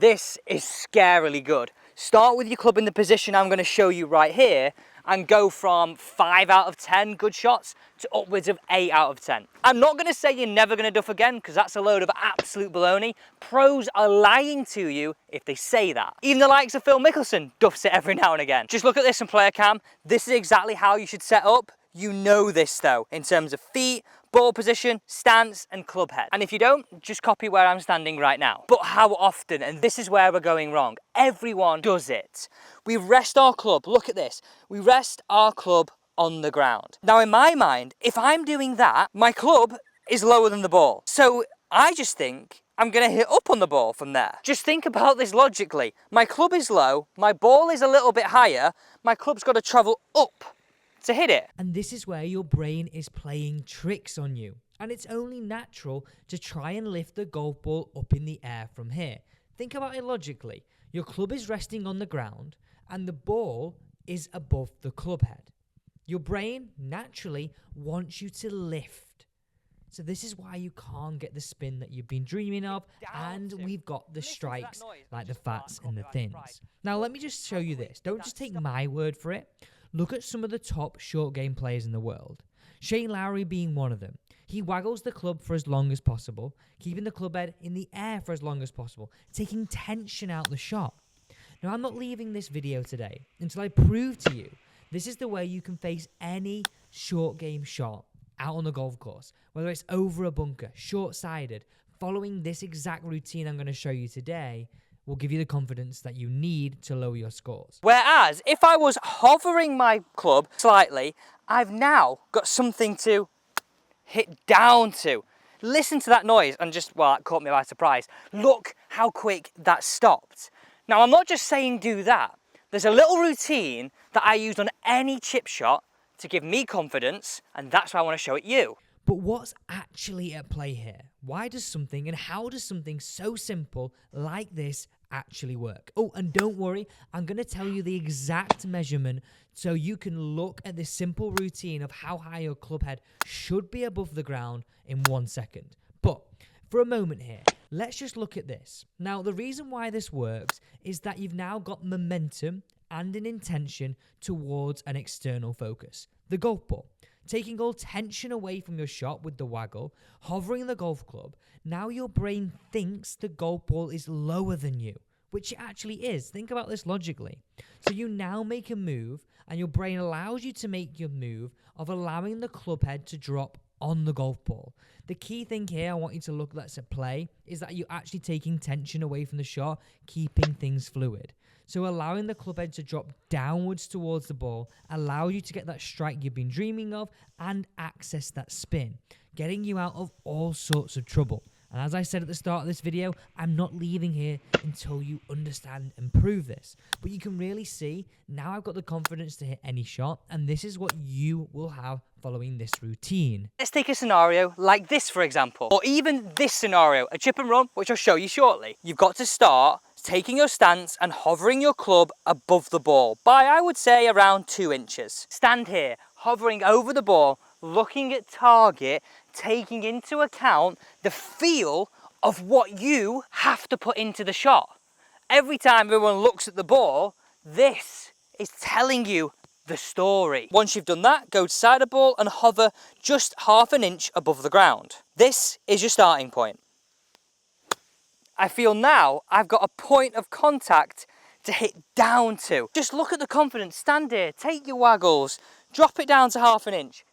This is scarily good. Start with your club in the position I'm going to show you right here and go from 5 out of 10 good shots to upwards of 8 out of 10. I'm not going to say you're never going to duff again, because that's a load of absolute baloney. Pros are lying to you if they say that. Even the likes of Phil Mickelson duffs it every now and again. Just look at this on player cam. This is exactly how you should set up. You know this though, in terms of feet, ball position, stance and club head. And if you don't, just copy where I'm standing right now. But how often, and this is where we're going wrong, everyone does it. We rest our club, look at this, we rest our club on the ground. Now in my mind, if I'm doing that, my club is lower than the ball. So I just think I'm gonna hit up on the ball from there. Just think about this logically. My club is low, my ball is a little bit higher, my club's gotta travel up to hit it. And this is where your brain is playing tricks on you. And it's only natural to try and lift the golf ball up in the air from here. Think about it logically. Your club is resting on the ground and the ball is above the club head. Your brain naturally wants you to lift. So this is why you can't get the spin that you've been dreaming of, and we've got the strikes like the fats and the thins. Now let me just show you this. Don't just take my word for it. Look at some of the top short game players in the world. Shane Lowry being one of them. He waggles the club for as long as possible, keeping the club head in the air for as long as possible, taking tension out the shot. Now I'm not leaving this video today until I prove to you this is the way you can face any short game shot out on the golf course, whether it's over a bunker, short-sided. Following this exact routine I'm going to show you today will give you the confidence that you need to lower your scores. Whereas if I was hovering my club slightly, I've now got something to hit down to. Listen to that noise and just, well, that caught me by surprise. Look how quick that stopped. Now I'm not just saying do that. There's a little routine that I use on any chip shot to give me confidence, and that's why I want to show it you. But what's actually at play here? Why does something, and how does something so simple like this actually work? Oh, and don't worry, I'm going to tell you the exact measurement so you can look at this simple routine of how high your club head should be above the ground in 1 second. But for a moment here, let's just look at this. Now, the reason why this works is that you've now got momentum and an intention towards an external focus, the golf ball. Taking all tension away from your shot with the waggle, hovering the golf club, now your brain thinks the golf ball is lower than you, which it actually is. Think about this logically. So you now make a move, and your brain allows you to make your move of allowing the club head to drop on the golf ball. The key thing here I want you to look that's at play is that you're actually taking tension away from the shot, keeping things fluid. So allowing the club head to drop downwards towards the ball allows you to get that strike you've been dreaming of and access that spin, getting you out of all sorts of trouble. And as I said at the start of this video, I'm not leaving here until you understand and prove this. But you can really see, now I've got the confidence to hit any shot, and this is what you will have following this routine. Let's take a scenario like this, for example, or even this scenario, a chip and run, which I'll show you shortly. You've got to start taking your stance and hovering your club above the ball by, I would say, around 2 inches. Stand here, hovering over the ball, looking at target, taking into account the feel of what you have to put into the shot. Every time everyone looks at the ball, this is telling you the story. Once you've done that, go to side of ball and hover just 1/2 inch above the ground. This is your starting point. I feel now I've got a point of contact to hit down to. Just look at the confidence, stand here, take your waggles, drop it down to 1/2 inch,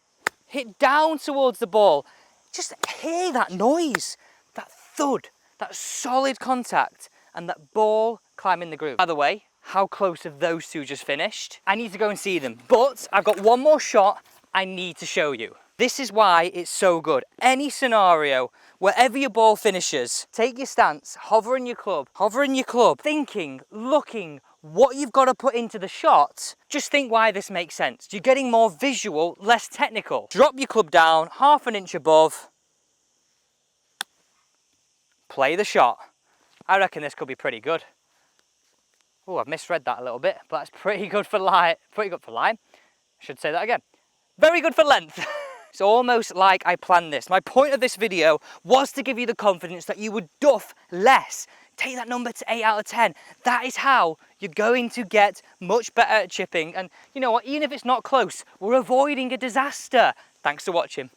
hit down towards the ball. Just hear that noise, that thud, that solid contact, and that ball climbing the groove. By the way, how close have those two just finished? I need to go and see them, but I've got one more shot I need to show you. This is why it's so good. Any scenario, wherever your ball finishes, take your stance, hover in your club, thinking, looking, what you've got to put into the shot. Just think why this makes sense. You're getting more visual, less technical. Drop your club down 1/2 inch above. Play the shot. I reckon this could be pretty good. Oh, I've misread that a little bit, but that's pretty good for line. I should say that again. Very good for length. It's almost like I planned this. My point of this video was to give you the confidence that you would duff less, take that number to 8 out of 10. That is how you're going to get much better at chipping. And you know what, even if it's not close, we're avoiding a disaster. Thanks for watching.